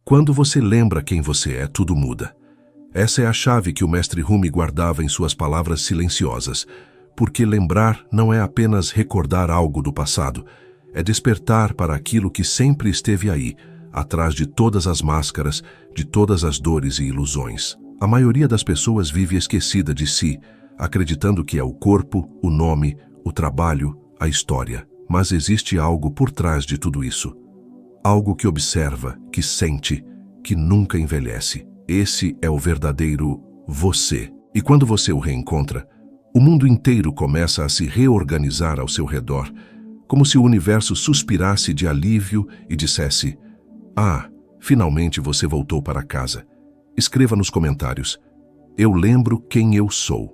Quando você lembra quem você é, tudo muda. Essa é a chave que o mestre Rumi guardava em suas palavras silenciosas, porque lembrar não é apenas recordar algo do passado, é despertar para aquilo que sempre esteve aí, atrás de todas as máscaras, de todas as dores e ilusões. A maioria das pessoas vive esquecida de si, acreditando que é o corpo, o nome, o trabalho, a história. Mas existe algo por trás de tudo isso. Algo que observa, que sente, que nunca envelhece. Esse é o verdadeiro você. E quando você o reencontra, o mundo inteiro começa a se reorganizar ao seu redor, como se o universo suspirasse de alívio e dissesse: "Ah, finalmente você voltou para casa." Escreva nos comentários: "Eu lembro quem eu sou."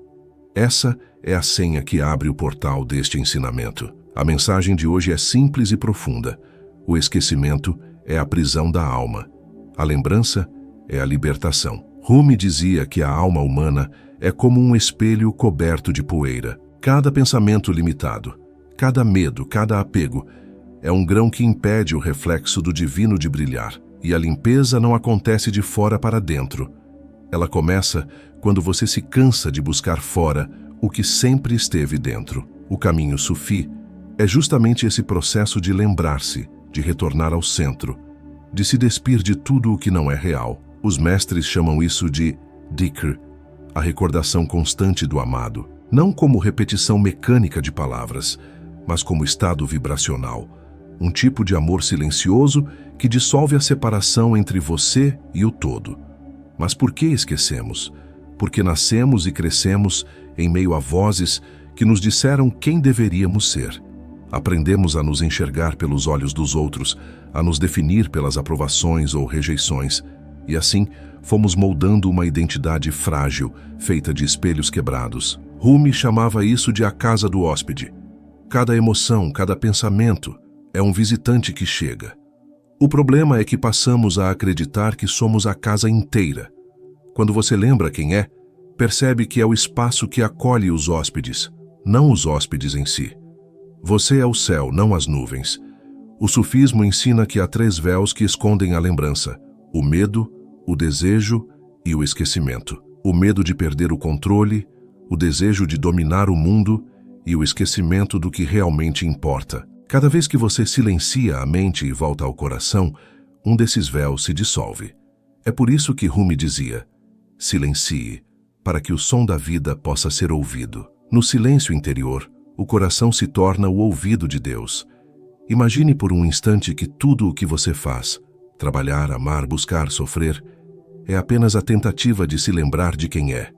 Essa é a senha que abre o portal deste ensinamento. A mensagem de hoje é simples e profunda. O esquecimento é a prisão da alma. A lembrança é a libertação. Rumi dizia que a alma humana é como um espelho coberto de poeira. Cada pensamento limitado, cada medo, cada apego é um grão que impede o reflexo do divino de brilhar. E a limpeza não acontece de fora para dentro. Ela começa quando você se cansa de buscar fora o que sempre esteve dentro. O caminho sufi é justamente esse processo de lembrar-se, de retornar ao centro, de se despir de tudo o que não é real. Os mestres chamam isso de dhikr, a recordação constante do amado, não como repetição mecânica de palavras, mas como estado vibracional, um tipo de amor silencioso que dissolve a separação entre você e o todo. Mas por que esquecemos? Porque nascemos e crescemos em meio a vozes que nos disseram quem deveríamos ser. Aprendemos a nos enxergar pelos olhos dos outros, a nos definir pelas aprovações ou rejeições, e assim fomos moldando uma identidade frágil, feita de espelhos quebrados. Rumi chamava isso de a casa do hóspede. Cada emoção, cada pensamento é um visitante que chega. O problema é que passamos a acreditar que somos a casa inteira. Quando você lembra quem é, percebe que é o espaço que acolhe os hóspedes, não os hóspedes em si. Você é o céu, não as nuvens. O sufismo ensina que há 3 véus que escondem a lembrança: o medo, o desejo e o esquecimento. O medo de perder o controle, o desejo de dominar o mundo e o esquecimento do que realmente importa. Cada vez que você silencia a mente e volta ao coração, um desses véus se dissolve. É por isso que Rumi dizia: silencie, para que o som da vida possa ser ouvido. No silêncio interior, o coração se torna o ouvido de Deus. Imagine por um instante que tudo o que você faz, trabalhar, amar, buscar, sofrer, é apenas a tentativa de se lembrar de quem é.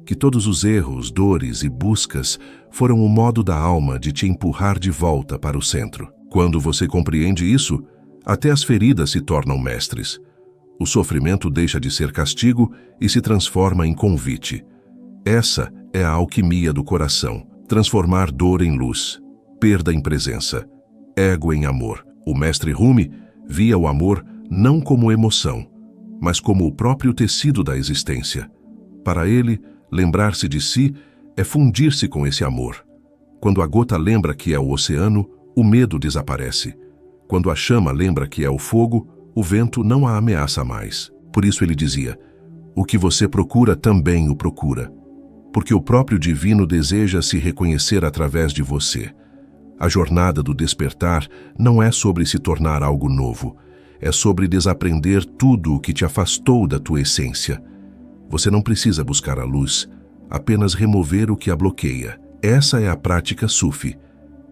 Que todos os erros, dores e buscas foram o modo da alma de te empurrar de volta para o centro. Quando você compreende isso, até as feridas se tornam mestres. O sofrimento deixa de ser castigo e se transforma em convite. Essa é a alquimia do coração. Transformar dor em luz, perda em presença, ego em amor. O mestre Rumi via o amor não como emoção, mas como o próprio tecido da existência. Para ele, lembrar-se de si é fundir-se com esse amor. Quando a gota lembra que é o oceano, o medo desaparece. Quando a chama lembra que é o fogo, o vento não a ameaça mais. Por isso ele dizia: o que você procura também o procura. Porque o próprio divino deseja se reconhecer através de você. A jornada do despertar não é sobre se tornar algo novo, é sobre desaprender tudo o que te afastou da tua essência. Você não precisa buscar a luz, apenas remover o que a bloqueia. Essa é a prática sufi.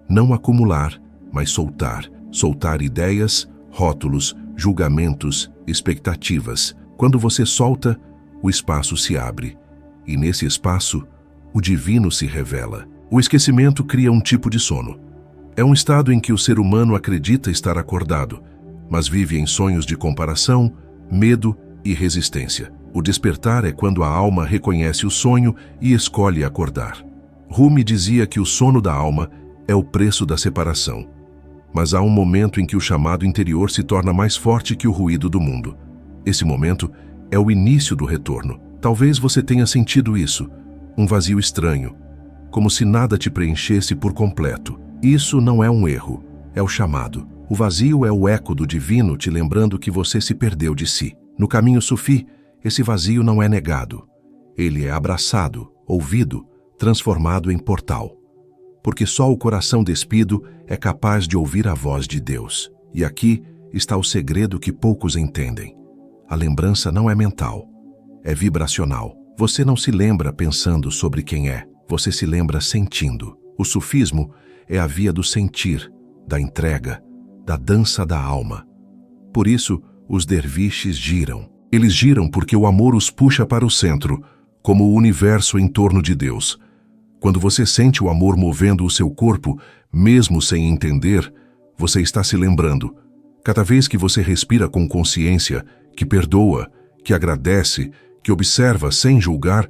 Não acumular, mas soltar. Soltar ideias, rótulos, julgamentos, expectativas. Quando você solta, o espaço se abre. E nesse espaço, o divino se revela. O esquecimento cria um tipo de sono. É um estado em que o ser humano acredita estar acordado, mas vive em sonhos de comparação, medo e resistência. O despertar é quando a alma reconhece o sonho e escolhe acordar. Rumi dizia que o sono da alma é o preço da separação. Mas há um momento em que o chamado interior se torna mais forte que o ruído do mundo. Esse momento é o início do retorno. Talvez você tenha sentido isso, um vazio estranho, como se nada te preenchesse por completo. Isso não é um erro, é o chamado. O vazio é o eco do divino te lembrando que você se perdeu de si. No caminho sufi, esse vazio não é negado. Ele é abraçado, ouvido, transformado em portal. Porque só o coração despido é capaz de ouvir a voz de Deus. E aqui está o segredo que poucos entendem. A lembrança não é mental, é vibracional. Você não se lembra pensando sobre quem é, você se lembra sentindo. O sufismo é a via do sentir, da entrega, da dança da alma. Por isso, os derviches giram. Eles giram porque o amor os puxa para o centro, como o universo em torno de Deus. Quando você sente o amor movendo o seu corpo, mesmo sem entender, você está se lembrando. Cada vez que você respira com consciência, que perdoa, que agradece, que observa sem julgar,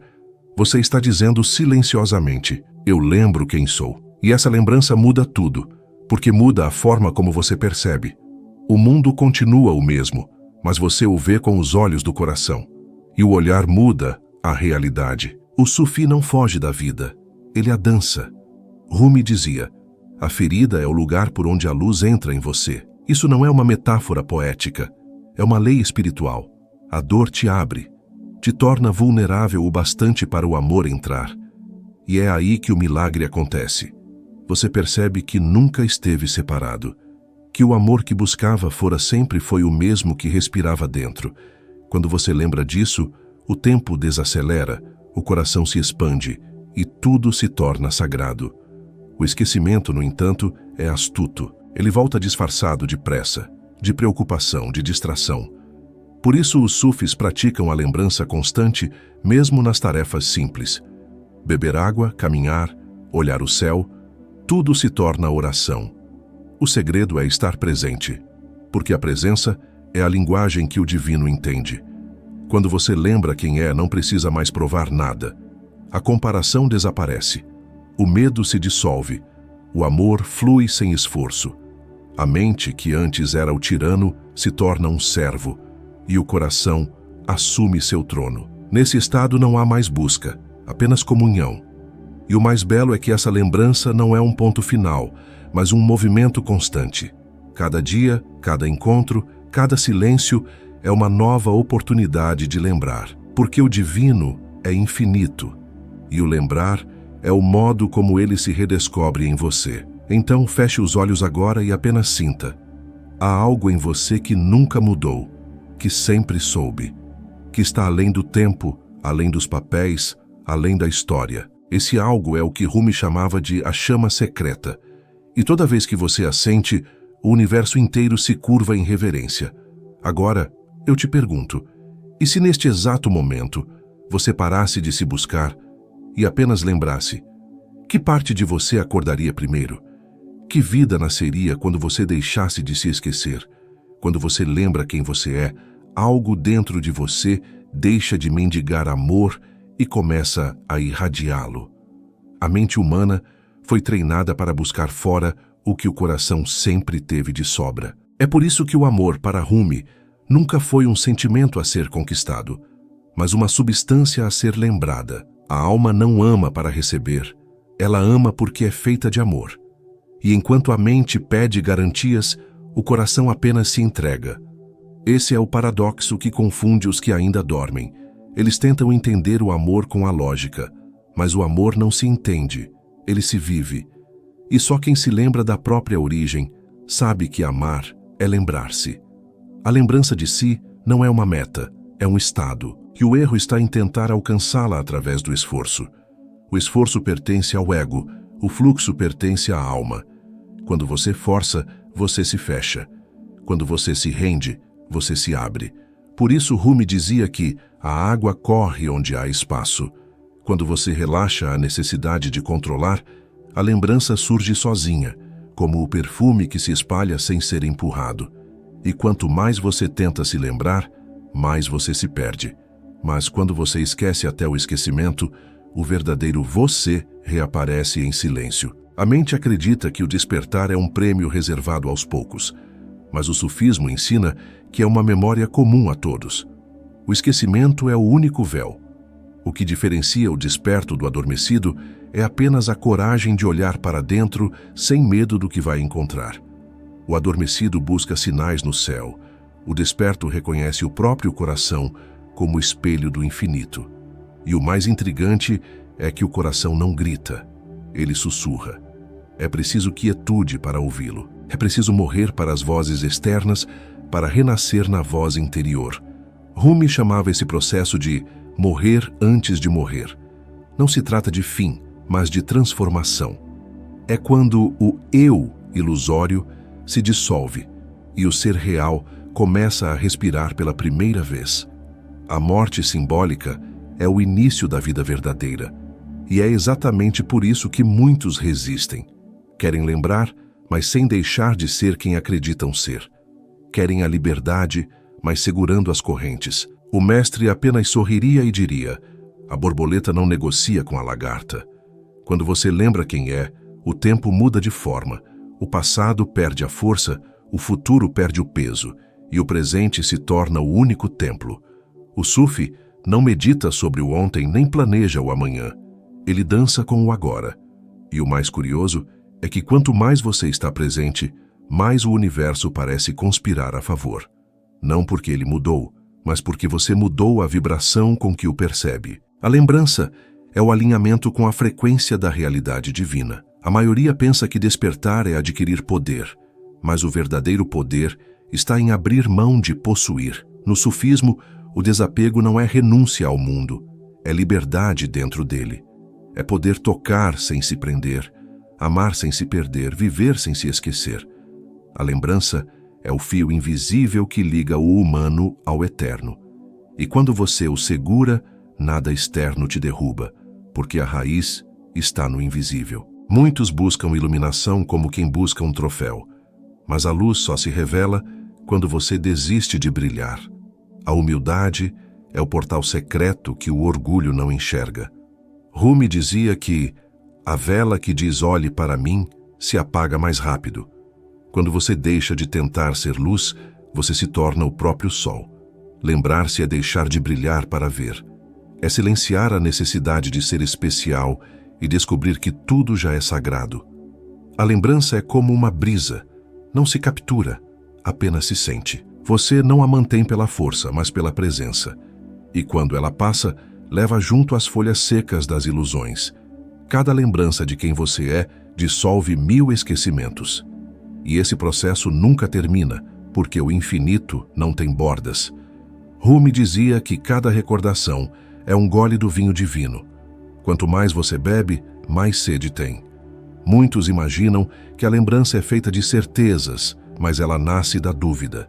você está dizendo silenciosamente: eu lembro quem sou. E essa lembrança muda tudo, porque muda a forma como você percebe. O mundo continua o mesmo, mas você o vê com os olhos do coração. E o olhar muda a realidade. O sufi não foge da vida, ele a dança. Rumi dizia: a ferida é o lugar por onde a luz entra em você. Isso não é uma metáfora poética, é uma lei espiritual. A dor te abre, te torna vulnerável o bastante para o amor entrar. E é aí que o milagre acontece. Você percebe que nunca esteve separado, que o amor que buscava fora sempre foi o mesmo que respirava dentro. Quando você lembra disso, o tempo desacelera, o coração se expande e tudo se torna sagrado. O esquecimento, no entanto, é astuto. Ele volta disfarçado de pressa, de preocupação, de distração. Por isso os sufis praticam a lembrança constante, mesmo nas tarefas simples. Beber água, caminhar, olhar o céu, tudo se torna oração. O segredo é estar presente, porque a presença é a linguagem que o divino entende. Quando você lembra quem é, não precisa mais provar nada. A comparação desaparece. O medo se dissolve. O amor flui sem esforço. A mente, que antes era o tirano, se torna um servo, e o coração assume seu trono. Nesse estado não há mais busca, apenas comunhão. E o mais belo é que essa lembrança não é um ponto final, mas um movimento constante. Cada dia, cada encontro, cada silêncio é uma nova oportunidade de lembrar, porque o divino é infinito, e o lembrar é o modo como ele se redescobre em você. Então feche os olhos agora e apenas sinta. Há algo em você que nunca mudou, que sempre soube, que está além do tempo, além dos papéis, além da história. Esse algo é o que Rumi chamava de a chama secreta. E toda vez que você a sente, o universo inteiro se curva em reverência. Agora, eu te pergunto, e se neste exato momento você parasse de se buscar e apenas lembrasse, que parte de você acordaria primeiro? Que vida nasceria quando você deixasse de se esquecer? Quando você lembra quem você é, algo dentro de você deixa de mendigar amor e começa a irradiá-lo. A mente humana foi treinada para buscar fora o que o coração sempre teve de sobra. É por isso que o amor, para Rumi, nunca foi um sentimento a ser conquistado, mas uma substância a ser lembrada. A alma não ama para receber, ela ama porque é feita de amor. E enquanto a mente pede garantias, o coração apenas se entrega. Esse é o paradoxo que confunde os que ainda dormem. Eles tentam entender o amor com a lógica, mas o amor não se entende, ele se vive. E só quem se lembra da própria origem sabe que amar é lembrar-se. A lembrança de si não é uma meta, é um estado, e o erro está em tentar alcançá-la através do esforço. O esforço pertence ao ego, o fluxo pertence à alma. Quando você força, você se fecha. Quando você se rende, você se abre. Por isso Rumi dizia que a água corre onde há espaço. Quando você relaxa a necessidade de controlar, a lembrança surge sozinha, como o perfume que se espalha sem ser empurrado. E quanto mais você tenta se lembrar, mais você se perde. Mas quando você esquece até o esquecimento, o verdadeiro você reaparece em silêncio. A mente acredita que o despertar é um prêmio reservado aos poucos, mas o sufismo ensina que é uma memória comum a todos. O esquecimento é o único véu. O que diferencia o desperto do adormecido é apenas a coragem de olhar para dentro sem medo do que vai encontrar. O adormecido busca sinais no céu. O desperto reconhece o próprio coração como espelho do infinito. E o mais intrigante é que o coração não grita, ele sussurra. É preciso quietude para ouvi-lo. É preciso morrer para as vozes externas para renascer na voz interior. Rumi chamava esse processo de morrer antes de morrer. Não se trata de fim, mas de transformação. É quando o eu ilusório se dissolve e o ser real começa a respirar pela primeira vez. A morte simbólica é o início da vida verdadeira. E é exatamente por isso que muitos resistem. Querem lembrar, mas sem deixar de ser quem acreditam ser. Querem a liberdade, mas segurando as correntes. O mestre apenas sorriria e diria: a borboleta não negocia com a lagarta. Quando você lembra quem é, o tempo muda de forma. O passado perde a força, o futuro perde o peso, e o presente se torna o único templo. O Sufi não medita sobre o ontem nem planeja o amanhã. Ele dança com o agora. E o mais curioso é que quanto mais você está presente, mais o universo parece conspirar a favor. Não porque ele mudou, mas porque você mudou a vibração com que o percebe. A lembrança é o alinhamento com a frequência da realidade divina. A maioria pensa que despertar é adquirir poder, mas o verdadeiro poder está em abrir mão de possuir. No sufismo, o desapego não é renúncia ao mundo, é liberdade dentro dele. É poder tocar sem se prender, amar sem se perder, viver sem se esquecer. A lembrança é o fio invisível que liga o humano ao eterno. E quando você o segura, nada externo te derruba, porque a raiz está no invisível. Muitos buscam iluminação como quem busca um troféu, mas a luz só se revela quando você desiste de brilhar. A humildade é o portal secreto que o orgulho não enxerga. Rumi dizia que a vela que diz olhe para mim se apaga mais rápido. Quando você deixa de tentar ser luz, você se torna o próprio sol. Lembrar-se é deixar de brilhar para ver. É silenciar a necessidade de ser especial e descobrir que tudo já é sagrado. A lembrança é como uma brisa. Não se captura, apenas se sente. Você não a mantém pela força, mas pela presença. E quando ela passa, leva junto as folhas secas das ilusões. Cada lembrança de quem você é dissolve 1000 esquecimentos. E esse processo nunca termina, porque o infinito não tem bordas. Rumi dizia que cada recordação é um gole do vinho divino. Quanto mais você bebe, mais sede tem. Muitos imaginam que a lembrança é feita de certezas, mas ela nasce da dúvida.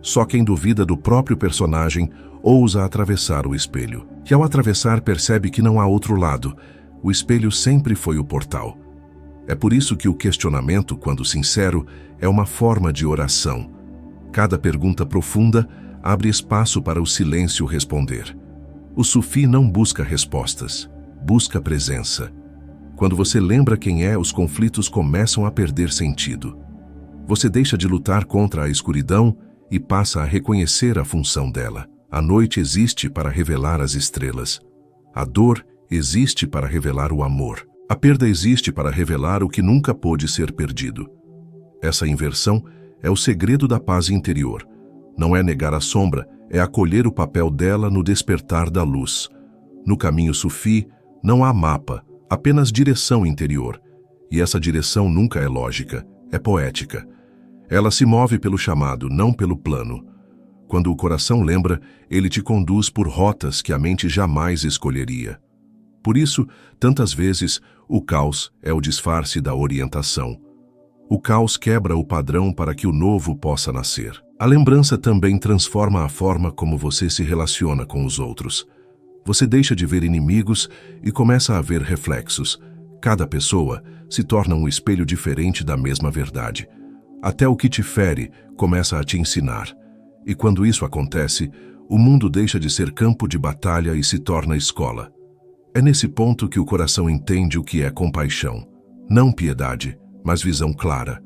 Só quem duvida do próprio personagem ousa atravessar o espelho. E ao atravessar percebe que não há outro lado. O espelho sempre foi o portal. É por isso que o questionamento, quando sincero, é uma forma de oração. Cada pergunta profunda abre espaço para o silêncio responder. O sufi não busca respostas, busca presença. Quando você lembra quem é, os conflitos começam a perder sentido. Você deixa de lutar contra a escuridão e passa a reconhecer a função dela. A noite existe para revelar as estrelas. A dor existe para revelar o amor. A perda existe para revelar o que nunca pôde ser perdido. Essa inversão é o segredo da paz interior. Não é negar a sombra, é acolher o papel dela no despertar da luz. No caminho sufi, não há mapa, apenas direção interior. E essa direção nunca é lógica, é poética. Ela se move pelo chamado, não pelo plano. Quando o coração lembra, ele te conduz por rotas que a mente jamais escolheria. Por isso, tantas vezes, o caos é o disfarce da orientação. O caos quebra o padrão para que o novo possa nascer. A lembrança também transforma a forma como você se relaciona com os outros. Você deixa de ver inimigos e começa a ver reflexos. Cada pessoa se torna um espelho diferente da mesma verdade. Até o que te fere começa a te ensinar. E quando isso acontece, o mundo deixa de ser campo de batalha e se torna escola. É nesse ponto que o coração entende o que é compaixão. Não piedade, mas visão clara.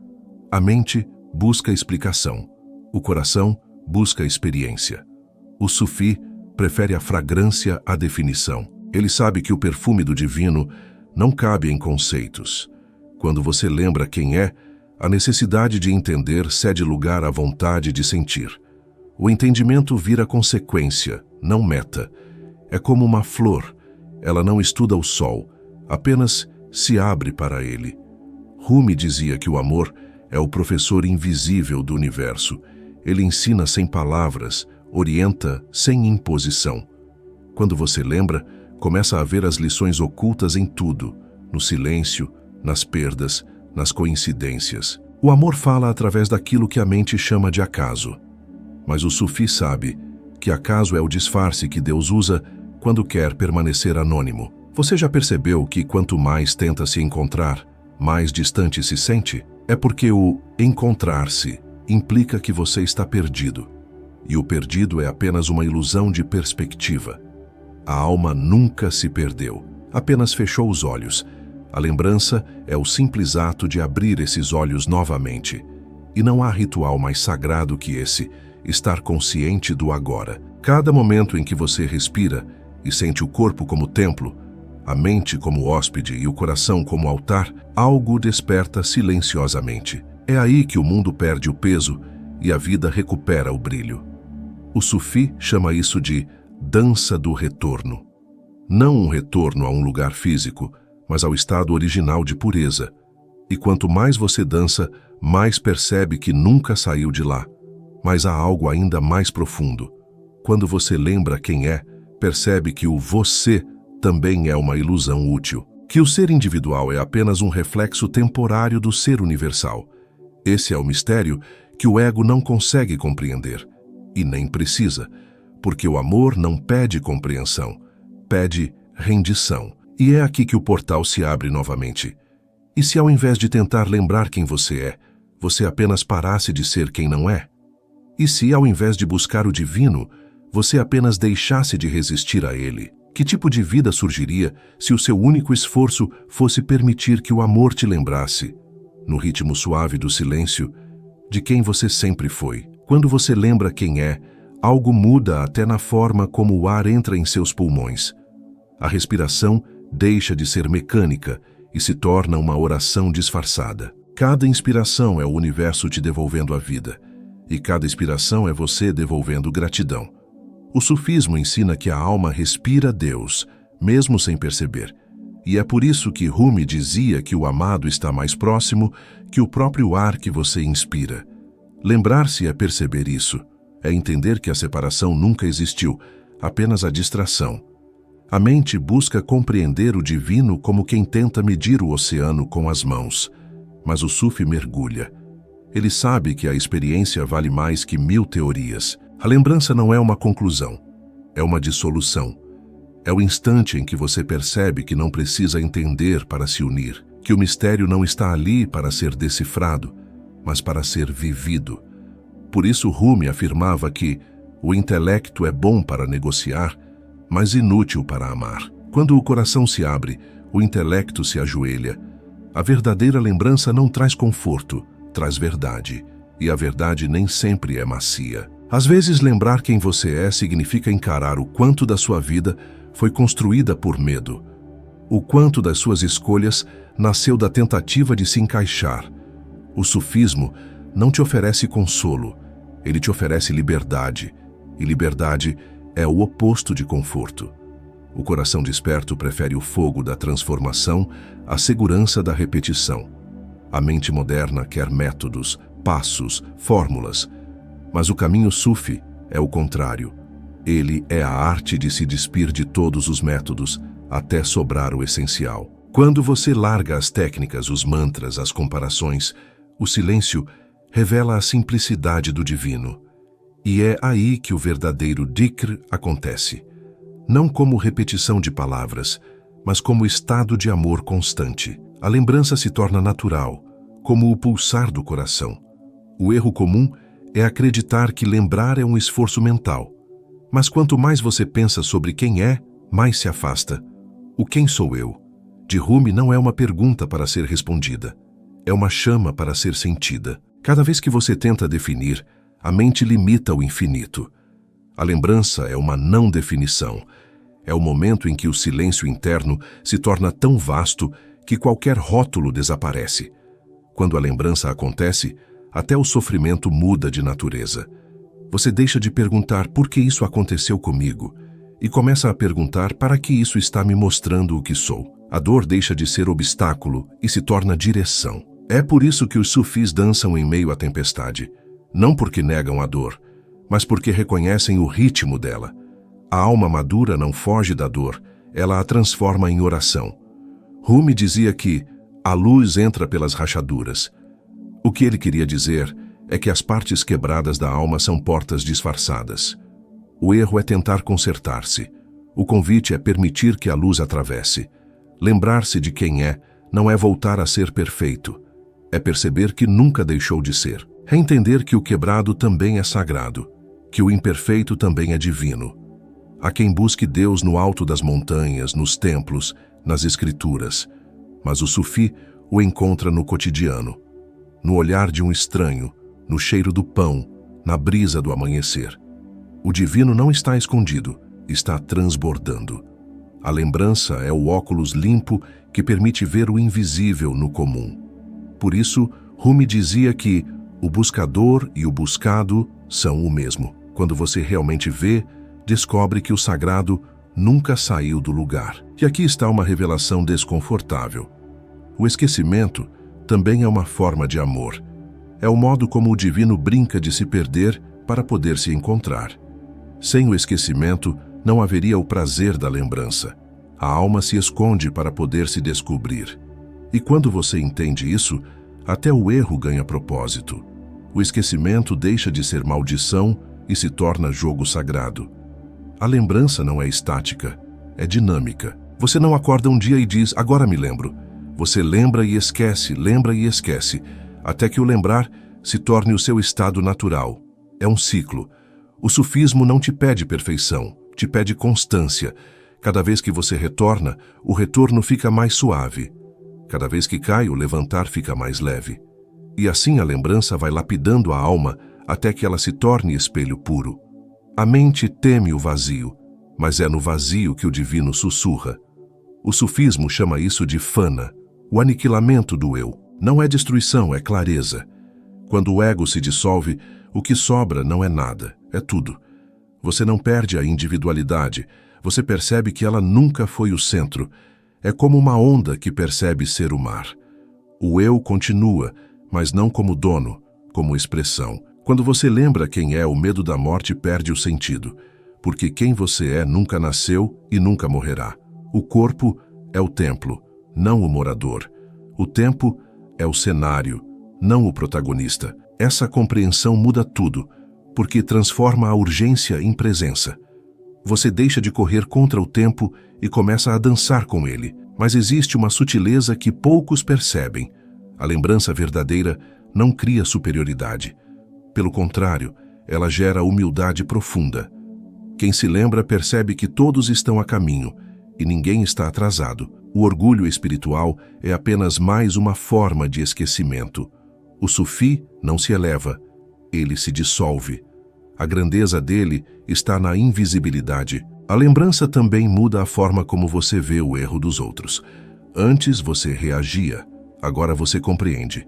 A mente busca explicação. O coração busca experiência. O sufi prefere a fragrância à definição. Ele sabe que o perfume do divino não cabe em conceitos. Quando você lembra quem é, A necessidade de entender cede lugar à vontade de sentir. O entendimento vira consequência, não meta. É como uma flor. Ela não estuda o sol, apenas se abre para ele. Rumi dizia que o amor é o professor invisível do universo. Ele ensina sem palavras, orienta sem imposição. Quando você lembra, começa a ver as lições ocultas em tudo, no silêncio, nas perdas, nas coincidências. O amor fala através daquilo que a mente chama de acaso. Mas o sufi sabe que acaso é o disfarce que Deus usa quando quer permanecer anônimo. Você já percebeu que quanto mais tenta se encontrar, mais distante se sente? É porque o encontrar-se implica que você está perdido. E o perdido é apenas uma ilusão de perspectiva. A alma nunca se perdeu, apenas fechou os olhos. A lembrança é o simples ato de abrir esses olhos novamente. E não há ritual mais sagrado que esse, estar consciente do agora. Cada momento em que você respira e sente o corpo como templo, a mente como hóspede e o coração como altar, algo desperta silenciosamente. É aí que o mundo perde o peso e a vida recupera o brilho. O sufi chama isso de dança do retorno. Não um retorno a um lugar físico, mas ao estado original de pureza. E quanto mais você dança, mais percebe que nunca saiu de lá. Mas há algo ainda mais profundo. Quando você lembra quem é, percebe que o você também é uma ilusão útil. Que o ser individual é apenas um reflexo temporário do ser universal. Esse é o mistério que o ego não consegue compreender. E nem precisa, porque o amor não pede compreensão, pede rendição. E é aqui que o portal se abre novamente. E se ao invés de tentar lembrar quem você é, você apenas parasse de ser quem não é? E se ao invés de buscar o divino, você apenas deixasse de resistir a ele? Que tipo de vida surgiria se o seu único esforço fosse permitir que o amor te lembrasse, no ritmo suave do silêncio, de quem você sempre foi? Quando você lembra quem é, algo muda até na forma como o ar entra em seus pulmões. A respiração deixa de ser mecânica e se torna uma oração disfarçada. Cada inspiração é o universo te devolvendo a vida, e cada expiração é você devolvendo gratidão. O sufismo ensina que a alma respira Deus, mesmo sem perceber. E é por isso que Rumi dizia que o amado está mais próximo que o próprio ar que você inspira. Lembrar-se é perceber isso, é entender que a separação nunca existiu, apenas a distração. A mente busca compreender o divino como quem tenta medir o oceano com as mãos. Mas o sufi mergulha. Ele sabe que a experiência vale mais que 1000 teorias. A lembrança não é uma conclusão, é uma dissolução. É o instante em que você percebe que não precisa entender para se unir, que o mistério não está ali para ser decifrado, mas para ser vivido. Por isso Rumi afirmava que o intelecto é bom para negociar, mas inútil para amar. Quando o coração se abre, o intelecto se ajoelha. A verdadeira lembrança não traz conforto, traz verdade, e a verdade nem sempre é macia. Às vezes, lembrar quem você é significa encarar o quanto da sua vida foi construída por medo, o quanto das suas escolhas nasceu da tentativa de se encaixar. O sufismo não te oferece consolo, ele te oferece liberdade, e liberdade é o oposto de conforto. O coração desperto prefere o fogo da transformação à segurança da repetição. A mente moderna quer métodos, passos, fórmulas, mas o caminho sufi é o contrário. Ele é a arte de se despir de todos os métodos até sobrar o essencial. Quando você larga as técnicas, os mantras, as comparações, o silêncio revela a simplicidade do divino. E é aí que o verdadeiro dhikr acontece. Não como repetição de palavras, mas como estado de amor constante. A lembrança se torna natural, como o pulsar do coração. O erro comum é acreditar que lembrar é um esforço mental. Mas quanto mais você pensa sobre quem é, mais se afasta. O quem sou eu? De Rumi não é uma pergunta para ser respondida. É uma chama para ser sentida. Cada vez que você tenta definir, a mente limita o infinito. A lembrança é uma não definição. É o momento em que o silêncio interno se torna tão vasto que qualquer rótulo desaparece. Quando a lembrança acontece, até o sofrimento muda de natureza. Você deixa de perguntar por que isso aconteceu comigo e começa a perguntar para que isso está me mostrando o que sou. A dor deixa de ser obstáculo e se torna direção. É por isso que os sufis dançam em meio à tempestade. Não porque negam a dor, mas porque reconhecem o ritmo dela. A alma madura não foge da dor, ela a transforma em oração. Rumi dizia que a luz entra pelas rachaduras. O que ele queria dizer é que as partes quebradas da alma são portas disfarçadas. O erro é tentar consertar-se. O convite é permitir que a luz atravesse. Lembrar-se de quem é não é voltar a ser perfeito. É perceber que nunca deixou de ser. É entender que o quebrado também é sagrado, que o imperfeito também é divino. Há quem busque Deus no alto das montanhas, nos templos, nas escrituras. Mas o sufi o encontra no cotidiano, no olhar de um estranho, no cheiro do pão, na brisa do amanhecer. O divino não está escondido, está transbordando. A lembrança é o óculos limpo que permite ver o invisível no comum. Por isso, Rumi dizia que o buscador e o buscado são o mesmo. Quando você realmente vê, descobre que o sagrado nunca saiu do lugar. E aqui está uma revelação desconfortável. O esquecimento também é uma forma de amor. É o modo como o divino brinca de se perder para poder se encontrar. Sem o esquecimento, não haveria o prazer da lembrança. A alma se esconde para poder se descobrir. E quando você entende isso, até o erro ganha propósito. O esquecimento deixa de ser maldição e se torna jogo sagrado. A lembrança não é estática, é dinâmica. Você não acorda um dia e diz, agora me lembro. Você lembra e esquece, até que o lembrar se torne o seu estado natural. É um ciclo. O sufismo não te pede perfeição, te pede constância. Cada vez que você retorna, o retorno fica mais suave. Cada vez que cai, o levantar fica mais leve. E assim a lembrança vai lapidando a alma até que ela se torne espelho puro. A mente teme o vazio, mas é no vazio que o divino sussurra. O sufismo chama isso de fana, o aniquilamento do eu. Não é destruição, é clareza. Quando o ego se dissolve, o que sobra não é nada, é tudo. Você não perde a individualidade, você percebe que ela nunca foi o centro. É como uma onda que percebe ser o mar. O eu continua, mas não como dono, como expressão. Quando você lembra quem é, o medo da morte perde o sentido, porque quem você é nunca nasceu e nunca morrerá. O corpo é o templo, não o morador. O tempo é o cenário, não o protagonista. Essa compreensão muda tudo, porque transforma a urgência em presença. Você deixa de correr contra o tempo e começa a dançar com ele. Mas existe uma sutileza que poucos percebem. A lembrança verdadeira não cria superioridade. Pelo contrário, ela gera humildade profunda. Quem se lembra percebe que todos estão a caminho e ninguém está atrasado. O orgulho espiritual é apenas mais uma forma de esquecimento. O sufi não se eleva, ele se dissolve. A grandeza dele está na invisibilidade. A lembrança também muda a forma como você vê o erro dos outros. Antes você reagia, agora você compreende.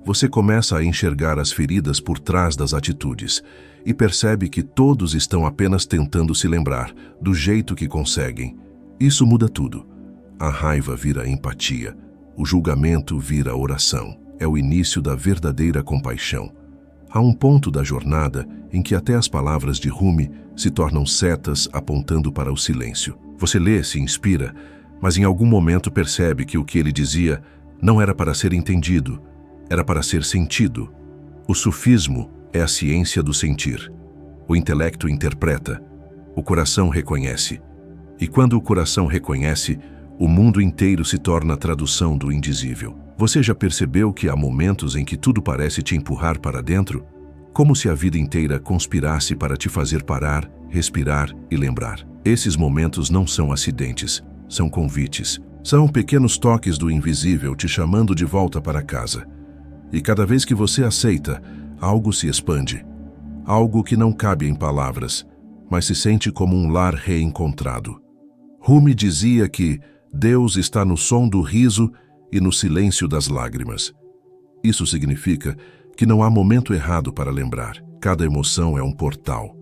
Você começa a enxergar as feridas por trás das atitudes e percebe que todos estão apenas tentando se lembrar, do jeito que conseguem. Isso muda tudo. A raiva vira empatia, o julgamento vira oração. É o início da verdadeira compaixão. Há um ponto da jornada em que até as palavras de Rumi se tornam setas apontando para o silêncio. Você lê, se inspira, mas em algum momento percebe que o que ele dizia não era para ser entendido, era para ser sentido. O sufismo é a ciência do sentir. O intelecto interpreta, o coração reconhece. E quando o coração reconhece, o mundo inteiro se torna a tradução do indizível. Você já percebeu que há momentos em que tudo parece te empurrar para dentro? Como se a vida inteira conspirasse para te fazer parar, respirar e lembrar. Esses momentos não são acidentes, são convites. São pequenos toques do invisível te chamando de volta para casa. E cada vez que você aceita, algo se expande. Algo que não cabe em palavras, mas se sente como um lar reencontrado. Rumi dizia que Deus está no som do riso e no silêncio das lágrimas. Isso significa que não há momento errado para lembrar. Cada emoção é um portal.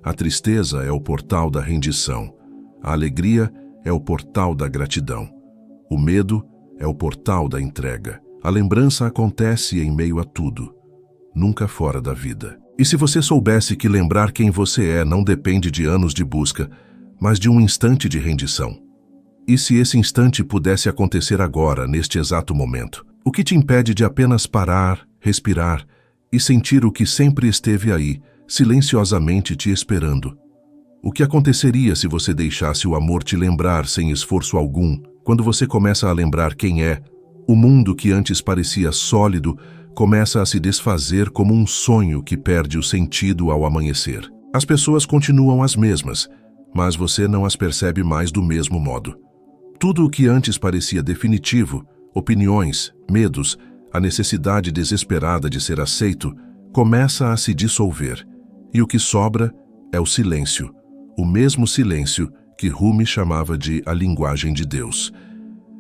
A tristeza é o portal da rendição. A alegria é o portal da gratidão. O medo é o portal da entrega. A lembrança acontece em meio a tudo, nunca fora da vida. E se você soubesse que lembrar quem você é não depende de anos de busca, mas de um instante de rendição? E se esse instante pudesse acontecer agora, neste exato momento? O que te impede de apenas parar, respirar e sentir o que sempre esteve aí, silenciosamente te esperando? O que aconteceria se você deixasse o amor te lembrar sem esforço algum? Quando você começa a lembrar quem é, o mundo que antes parecia sólido começa a se desfazer como um sonho que perde o sentido ao amanhecer. As pessoas continuam as mesmas, mas você não as percebe mais do mesmo modo. Tudo o que antes parecia definitivo, opiniões, medos, a necessidade desesperada de ser aceito, começa a se dissolver. E o que sobra é o silêncio, o mesmo silêncio que Rumi chamava de a linguagem de Deus.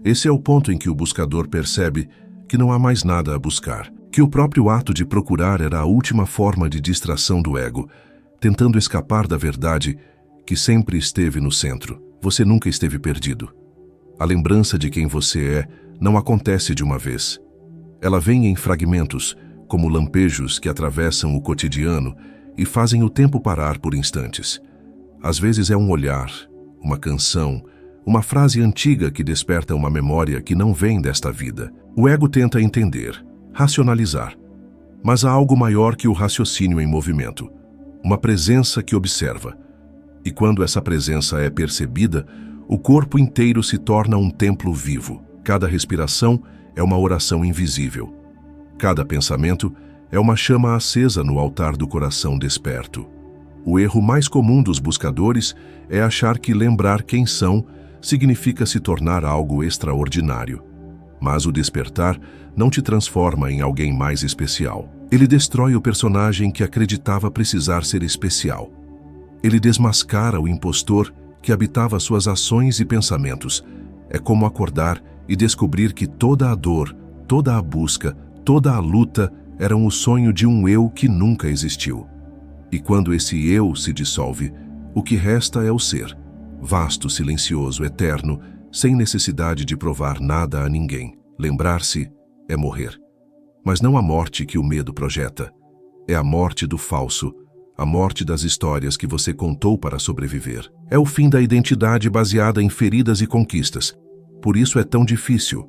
Esse é o ponto em que o buscador percebe que não há mais nada a buscar, que o próprio ato de procurar era a última forma de distração do ego, tentando escapar da verdade que sempre esteve no centro. Você nunca esteve perdido. A lembrança de quem você é não acontece de uma vez. Ela vem em fragmentos, como lampejos que atravessam o cotidiano e fazem o tempo parar por instantes. Às vezes é um olhar, uma canção, uma frase antiga que desperta uma memória que não vem desta vida. O ego tenta entender, racionalizar. Mas há algo maior que o raciocínio em movimento. Uma presença que observa. E quando essa presença é percebida, o corpo inteiro se torna um templo vivo. Cada respiração é uma oração invisível. Cada pensamento é uma chama acesa no altar do coração desperto. O erro mais comum dos buscadores é achar que lembrar quem são significa se tornar algo extraordinário. Mas o despertar não te transforma em alguém mais especial. Ele destrói o personagem que acreditava precisar ser especial. Ele desmascara o impostor que habitava suas ações e pensamentos. É como acordar e descobrir que toda a dor, toda a busca, toda a luta eram o sonho de um eu que nunca existiu. E quando esse eu se dissolve, o que resta é o ser, vasto, silencioso, eterno, sem necessidade de provar nada a ninguém. Lembrar-se é morrer. Mas não a morte que o medo projeta. É a morte do falso, a morte das histórias que você contou para sobreviver. É o fim da identidade baseada em feridas e conquistas. Por isso é tão difícil.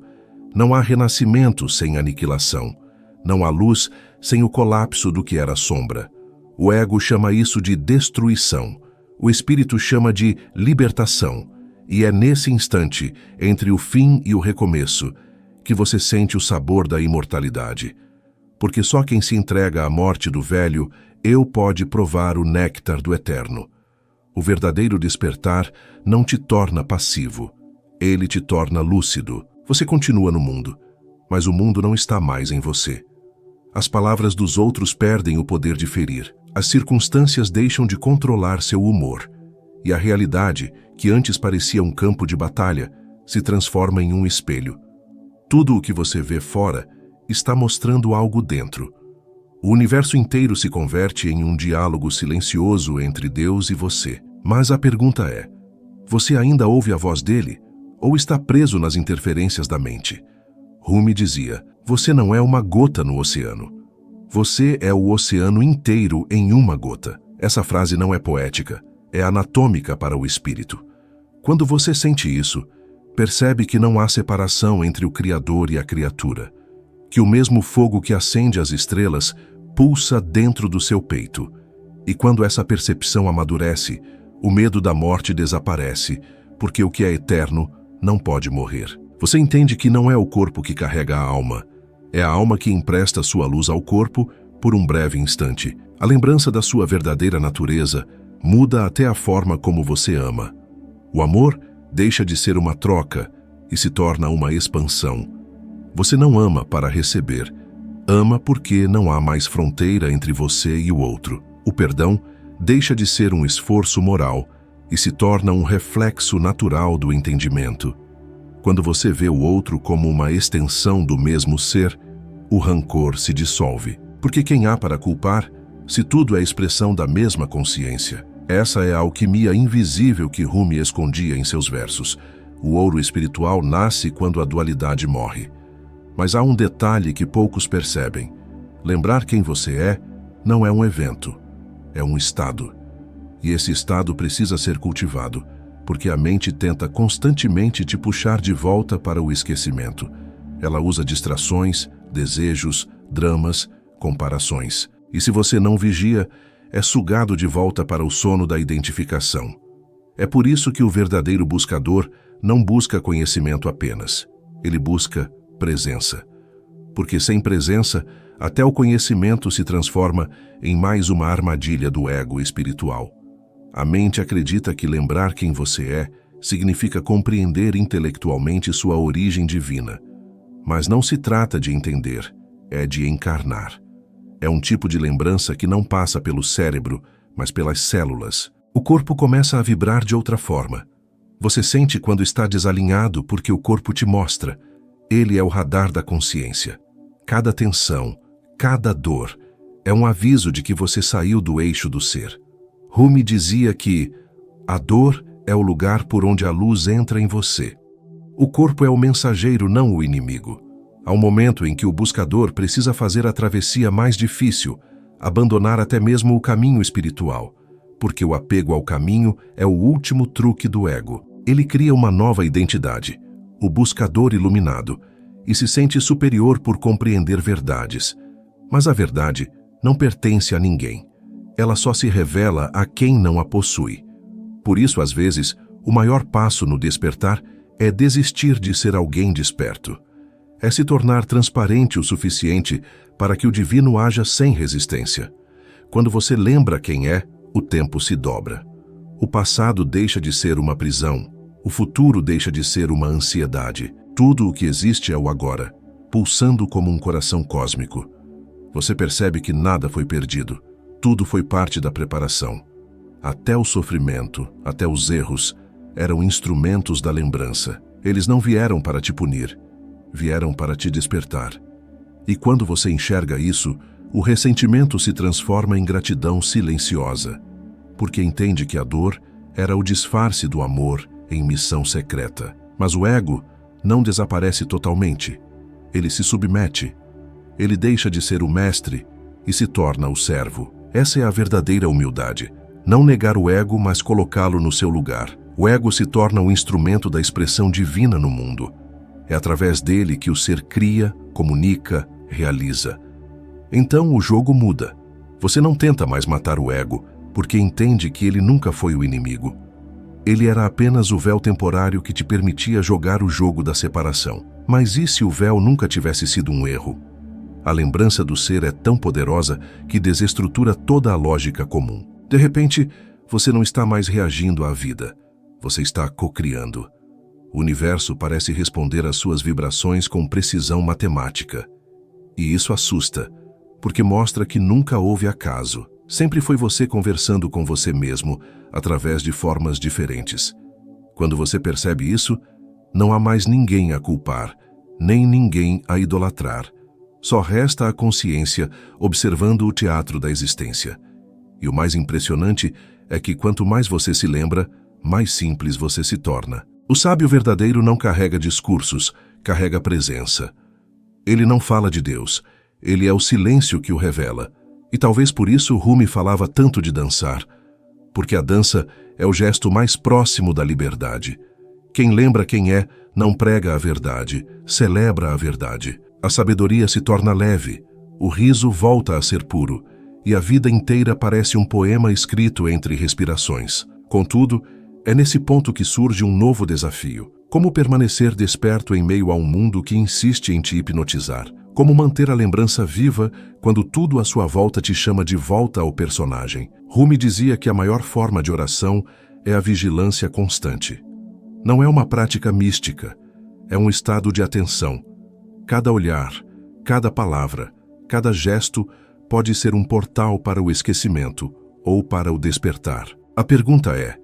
Não há renascimento sem aniquilação. Não há luz sem o colapso do que era sombra. O ego chama isso de destruição. O espírito chama de libertação. E é nesse instante, entre o fim e o recomeço, que você sente o sabor da imortalidade. Porque só quem se entrega à morte do velho, eu pode provar o néctar do eterno. O verdadeiro despertar não te torna passivo. Ele te torna lúcido. Você continua no mundo, mas o mundo não está mais em você. As palavras dos outros perdem o poder de ferir. As circunstâncias deixam de controlar seu humor. E a realidade, que antes parecia um campo de batalha, se transforma em um espelho. Tudo o que você vê fora está mostrando algo dentro. O universo inteiro se converte em um diálogo silencioso entre Deus e você. Mas a pergunta é: você ainda ouve a voz dele? Ou está preso nas interferências da mente? Rumi dizia: você não é uma gota no oceano. Você é o oceano inteiro em uma gota. Essa frase não é poética, é anatômica para o espírito. Quando você sente isso, percebe que não há separação entre o Criador e a criatura, que o mesmo fogo que acende as estrelas pulsa dentro do seu peito. E quando essa percepção amadurece, o medo da morte desaparece, porque o que é eterno não pode morrer. Você entende que não é o corpo que carrega a alma, é a alma que empresta sua luz ao corpo por um breve instante. A lembrança da sua verdadeira natureza muda até a forma como você ama. O amor deixa de ser uma troca e se torna uma expansão. Você não ama para receber, ama porque não há mais fronteira entre você e o outro. O perdão deixa de ser um esforço moral e se torna um reflexo natural do entendimento. Quando você vê o outro como uma extensão do mesmo ser, o rancor se dissolve. Porque quem há para culpar, se tudo é expressão da mesma consciência? Essa é a alquimia invisível que Rumi escondia em seus versos. O ouro espiritual nasce quando a dualidade morre. Mas há um detalhe que poucos percebem. Lembrar quem você é não é um evento, é um estado. E esse estado precisa ser cultivado, porque a mente tenta constantemente te puxar de volta para o esquecimento. Ela usa distrações, desejos, dramas, comparações. E se você não vigia, é sugado de volta para o sono da identificação. É por isso que o verdadeiro buscador não busca conhecimento apenas. Ele busca presença. Porque sem presença, até o conhecimento se transforma em mais uma armadilha do ego espiritual. A mente acredita que lembrar quem você é significa compreender intelectualmente sua origem divina. Mas não se trata de entender, é de encarnar. É um tipo de lembrança que não passa pelo cérebro, mas pelas células. O corpo começa a vibrar de outra forma. Você sente quando está desalinhado porque o corpo te mostra. Ele é o radar da consciência. Cada tensão, cada dor, é um aviso de que você saiu do eixo do ser. Rumi dizia que a dor é o lugar por onde a luz entra em você. O corpo é o mensageiro, não o inimigo. Há um momento em que o buscador precisa fazer a travessia mais difícil, abandonar até mesmo o caminho espiritual, porque o apego ao caminho é o último truque do ego. Ele cria uma nova identidade, o buscador iluminado, e se sente superior por compreender verdades. Mas a verdade não pertence a ninguém. Ela só se revela a quem não a possui. Por isso, às vezes, o maior passo no despertar é desistir de ser alguém desperto. É se tornar transparente o suficiente para que o divino haja sem resistência. Quando você lembra quem é, o tempo se dobra. O passado deixa de ser uma prisão. O futuro deixa de ser uma ansiedade. Tudo o que existe é o agora, pulsando como um coração cósmico. Você percebe que nada foi perdido. Tudo foi parte da preparação. Até o sofrimento, até os erros, eram instrumentos da lembrança. Eles não vieram para te punir, vieram para te despertar. E quando você enxerga isso, o ressentimento se transforma em gratidão silenciosa, porque entende que a dor era o disfarce do amor em missão secreta. Mas o ego não desaparece totalmente. Ele se submete. Ele deixa de ser o mestre e se torna o servo. Essa é a verdadeira humildade. Não negar o ego, mas colocá-lo no seu lugar. O ego se torna um instrumento da expressão divina no mundo. É através dele que o ser cria, comunica, realiza. Então o jogo muda. Você não tenta mais matar o ego, porque entende que ele nunca foi o inimigo. Ele era apenas o véu temporário que te permitia jogar o jogo da separação. Mas e se o véu nunca tivesse sido um erro? A lembrança do ser é tão poderosa que desestrutura toda a lógica comum. De repente, você não está mais reagindo à vida. Você está cocriando. O universo parece responder às suas vibrações com precisão matemática. E isso assusta, porque mostra que nunca houve acaso. Sempre foi você conversando com você mesmo, através de formas diferentes. Quando você percebe isso, não há mais ninguém a culpar, nem ninguém a idolatrar. Só resta a consciência observando o teatro da existência. E o mais impressionante é que quanto mais você se lembra, mais simples você se torna. O sábio verdadeiro não carrega discursos, carrega presença. Ele não fala de Deus, ele é o silêncio que o revela. E talvez por isso Rumi falava tanto de dançar, porque a dança é o gesto mais próximo da liberdade. Quem lembra quem é, não prega a verdade, celebra a verdade. A sabedoria se torna leve, o riso volta a ser puro, e a vida inteira parece um poema escrito entre respirações. Contudo, é nesse ponto que surge um novo desafio. Como permanecer desperto em meio a um mundo que insiste em te hipnotizar? Como manter a lembrança viva quando tudo à sua volta te chama de volta ao personagem? Rumi dizia que a maior forma de oração é a vigilância constante. Não é uma prática mística, é um estado de atenção. Cada olhar, cada palavra, cada gesto pode ser um portal para o esquecimento ou para o despertar. A pergunta é: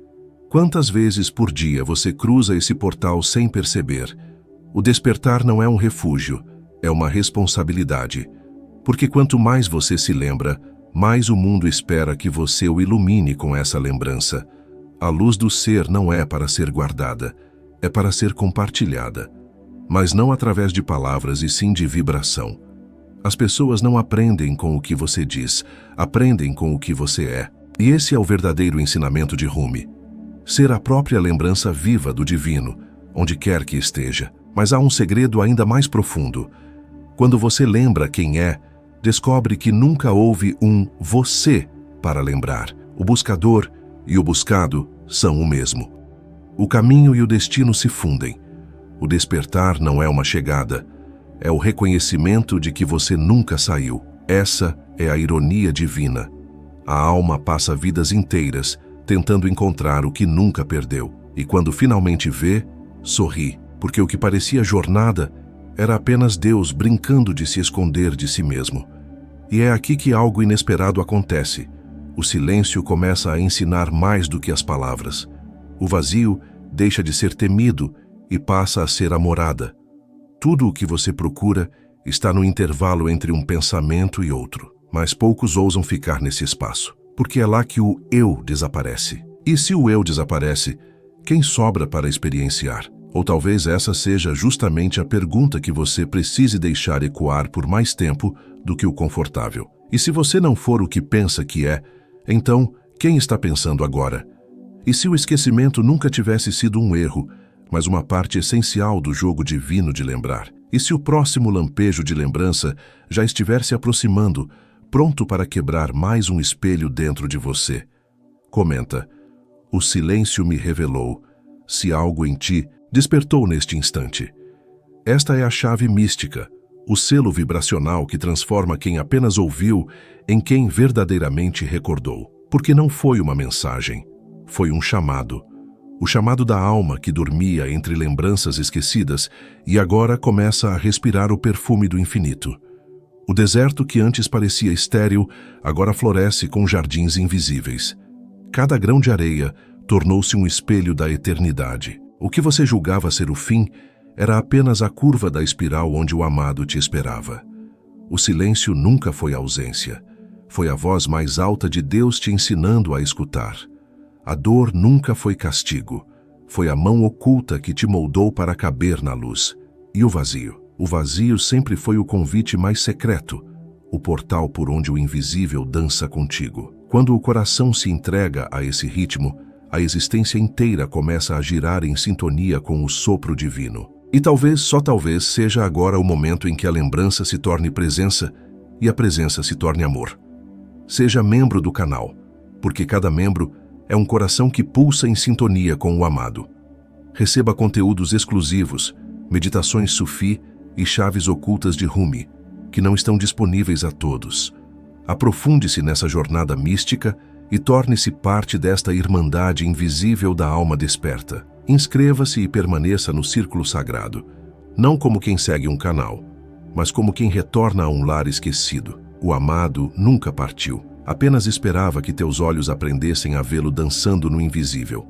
quantas vezes por dia você cruza esse portal sem perceber? O despertar não é um refúgio, é uma responsabilidade, porque quanto mais você se lembra, mais o mundo espera que você o ilumine com essa lembrança. A luz do ser não é para ser guardada, é para ser compartilhada, mas não através de palavras e sim de vibração. As pessoas não aprendem com o que você diz, aprendem com o que você é. E esse é o verdadeiro ensinamento de Rumi. Ser a própria lembrança viva do divino, onde quer que esteja. Mas há um segredo ainda mais profundo. Quando você lembra quem é, descobre que nunca houve um você para lembrar. O buscador e o buscado são o mesmo. O caminho e o destino se fundem. O despertar não é uma chegada, é o reconhecimento de que você nunca saiu. Essa é a ironia divina. A alma passa vidas inteiras tentando encontrar o que nunca perdeu. E quando finalmente vê, sorri, porque o que parecia jornada era apenas Deus brincando de se esconder de si mesmo. E é aqui que algo inesperado acontece. O silêncio começa a ensinar mais do que as palavras. O vazio deixa de ser temido e passa a ser a morada. Tudo o que você procura está no intervalo entre um pensamento e outro, mas poucos ousam ficar nesse espaço, porque é lá que o eu desaparece. E se o eu desaparece, quem sobra para experienciar? Ou talvez essa seja justamente a pergunta que você precise deixar ecoar por mais tempo do que o confortável. E se você não for o que pensa que é, então quem está pensando agora? E se o esquecimento nunca tivesse sido um erro, mas uma parte essencial do jogo divino de lembrar? E se o próximo lampejo de lembrança já estiver se aproximando, pronto para quebrar mais um espelho dentro de você? Comenta: o silêncio me revelou, se algo em ti despertou neste instante. Esta é a chave mística, o selo vibracional que transforma quem apenas ouviu em quem verdadeiramente recordou. Porque não foi uma mensagem, foi um chamado. O chamado da alma que dormia entre lembranças esquecidas e agora começa a respirar o perfume do infinito. O deserto que antes parecia estéril, agora floresce com jardins invisíveis. Cada grão de areia tornou-se um espelho da eternidade. O que você julgava ser o fim era apenas a curva da espiral onde o amado te esperava. O silêncio nunca foi ausência. Foi a voz mais alta de Deus te ensinando a escutar. A dor nunca foi castigo. Foi a mão oculta que te moldou para caber na luz. E o vazio? O vazio sempre foi o convite mais secreto, o portal por onde o invisível dança contigo. Quando o coração se entrega a esse ritmo, a existência inteira começa a girar em sintonia com o sopro divino. E talvez, só talvez, seja agora o momento em que a lembrança se torne presença e a presença se torne amor. Seja membro do canal, porque cada membro é um coração que pulsa em sintonia com o amado. Receba conteúdos exclusivos, meditações sufi e chaves ocultas de Rumi, que não estão disponíveis a todos. Aprofunde-se nessa jornada mística e torne-se parte desta irmandade invisível da alma desperta. Inscreva-se e permaneça no círculo sagrado, não como quem segue um canal, mas como quem retorna a um lar esquecido. O amado nunca partiu, apenas esperava que teus olhos aprendessem a vê-lo dançando no invisível.